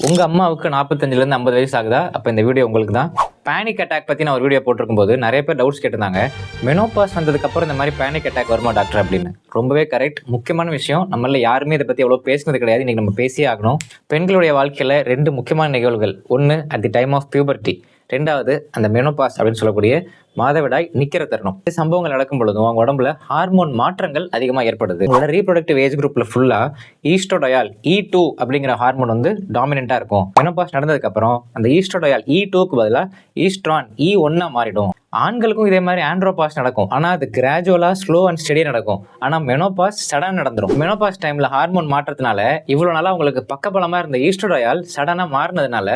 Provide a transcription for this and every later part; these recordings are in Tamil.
உங்கள் அம்மாவுக்கு 45லேருந்து 50 வயசு ஆகுதா? அப்போ இந்த வீடியோ உங்களுக்கு தான். பேனிக் அட்டாக் பற்றி நான் ஒரு வீடியோ போட்டிருக்கும் போது நிறைய பேர் டவுட்ஸ் கேட்டிருந்தாங்க. மெனோபாஸ் வந்ததுக்கப்புறம் இந்த மாதிரி பேனிக் அட்டாக் வருமா டாக்டர் அப்படின்னு. ரொம்பவே கரெக்ட். முக்கியமான விஷயம், நம்மள யாருமே இதை பற்றி எவ்வளோ பேசுனது கிடையாது. இன்றைக்கி நம்ம பேசியே ஆகணும். பெண்களுடைய வாழ்க்கையில் 2 முக்கியமான நிகழ்வுகள். ஒன்று at the time of puberty, ரெண்டாவது அந்த மெனோபாஸ் அப்படின்னு சொல்லக்கூடிய மாதவிடாய் நிற்கிற தருணம். இந்த சம்பவங்கள் நடக்கும் பொழுதும் அவங்க உடம்புல ஹார்மோன் மாற்றங்கள் அதிகமாக ஏற்படுது. உங்களோட ரீப்ரொடக்டிவ் ஏஜ் குரூப்ல ஃபுல்லா ஈஸ்ட்ரோடயால் E2 அப்படிங்கிற ஹார்மோன் வந்து டாமினெண்டா இருக்கும். மெனோபாஸ் நடந்ததுக்கு அப்புறம் அந்த ஈஸ்ட்ரோடயால் E2க்கு பதிலாக ஈஸ்ட்ரான் E1 மாறிடும். ஆண்களுக்கும் இதே மாதிரி ஆண்ட்ரோபாஸ் நடக்கும். ஆனால் அது கிராஜுவலா ஸ்லோ அண்ட் ஸ்டெடியாக நடக்கும். ஆனால் மெனோபாஸ் சடன் நடந்துடும். மெனோபாஸ் டைம்ல ஹார்மோன் மாற்றத்தினால இவ்வளோ நாளாக உங்களுக்கு பக்கபலமாக இருந்த ஈஸ்ட்ரோடயால் சடனாக மாறினதுனால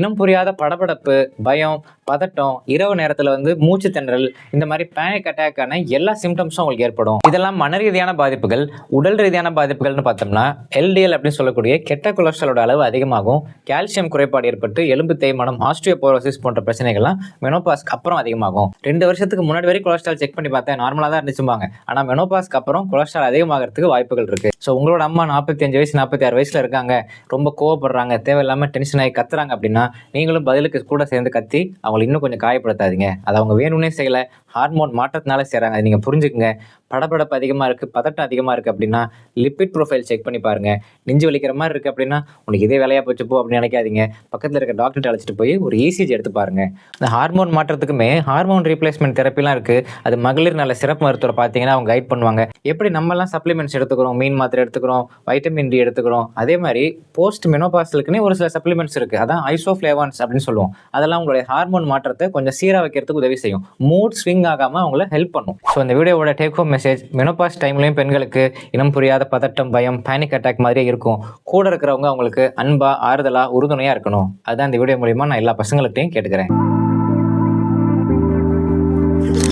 இனம் புரியாத படபடப்பு, பயம், பதட்டம், இரவு நேரத்தில் வந்து மூச்சு திணறல், இந்த மாதிரி பேனிக் அட்டாக்கான எல்லா சிம்டம்ஸும் உங்களுக்கு ஏற்படும். இதெல்லாம் மன ரீதியான பாதிப்புகள். உடல் ரீதியான பாதிப்புகள்னு பார்த்தோம்னா LDL அப்படின்னு சொல்லக்கூடிய கெட்ட கொலஸ்ட்ராலோட அளவு அதிகமாகும். கால்சியம் குறைபாடு ஏற்பட்டு எலும்பு தேய்மானம், ஆஸ்டியோபோரோசிஸ் போன்ற பிரச்சனைகள்லாம் மெனோபாஸ்க்கு அப்புறம் அதிகமாகும். 2 வருஷத்துக்கு முன்னாடி வரை கொலஸ்ட்ரால் செக் பண்ணி பார்த்தேன், நார்மலாக தான் இருந்துச்சுப்பாங்க. ஆனால் மெனோபாஸ்க்கு அப்புறம் கொலஸ்ட்ரால் அதிகமாகிறதுக்கு வாய்ப்புகள் இருக்கு. ஸோ உங்களோட அம்மா 45 வயசு 46 வயசுல இருக்காங்க, ரொம்ப கோவப்படுறாங்க, தேவையில்லாமல் டென்ஷன் ஆகி கத்துறாங்க அப்படின்னா நீங்களும் பதிலுக்கு கூட சேர்ந்து கத்தி அவங்களை இன்னும் கொஞ்சம் காயப்படுத்தாதீங்க. அதை அவங்க வேணும்னே செய்யலை, ஹார்மோன் மாற்றத்தினால செய்கிறாங்க. அதை நீங்கள் புரிஞ்சுக்குங்க. படபடப்பு அதிகமாக இருக்குது, பதட்டம் அதிகமாக இருக்குது அப்படின்னா லிப்பிட் ப்ரொஃபைல் செக் பண்ணி பாருங்கள். நெஞ்சு வலிக்கிற மாதிரி இருக்குது அப்படின்னா உனக்கு இதே வேலையாக போச்சு போ அப்படின்னு நினைக்காதீங்க. பக்கத்தில் இருக்க டாக்டர்கிட்ட அழைச்சிட்டு போய் ஒரு ECG எடுத்து பாருங்கள். இந்த ஹார்மோன் மாற்றத்துக்குமே ஹார்மோன் ரீப்ளேஸ்மெண்ட் தெரப்பிலாம் இருக்குது. அது மகளிர் நல்ல சிறப்பு மருத்துவரை பார்த்தீங்கன்னா அவங்க கைட் பண்ணுவாங்க. எப்படி நம்மலாம் சப்ளிமெண்ட்ஸ் எடுத்துக்கிறோம், மீன் மாத்திரை எடுத்துக்கிறோம், வைட்டமின் D எடுத்துக்கிறோம், அதே மாதிரி போஸ்ட் மெனோபாஸ்லுக்குன்னே ஒரு சில சப்ளிமெண்ட்ஸ் இருக்குது. அதான் ஐசோஃப்ளேவான்ஸ் அப்படின்னு சொல்லுவோம். அதெல்லாம் உங்களுடைய ஹார்மோன் மாற்றத்தை கொஞ்சம் சீராக வைக்கிறதுக்கு உதவி செய்யும். மூட் ஸ்விங் ஆகாமல் அவங்கள ஹெல்ப் பண்ணும். ஸோ இந்த வீடியோவோட டேக் ஹோம் மெசேஜ், மெனோபாஸ் டைம்லையும் பெண்களுக்கு இனம் புரியாத பதட்டம், பயம், பேனிக் அட்டாக் மாதிரியே இருக்கும். கூட இருக்கிறவங்க அவங்களுக்கு அன்பா, ஆறுதலா, உறுதுணையாக இருக்கணும். அதுதான் இந்த வீடியோ மூலிமா நான் எல்லா பசங்கள்கிட்டையும் கேட்டுக்கிறேன்.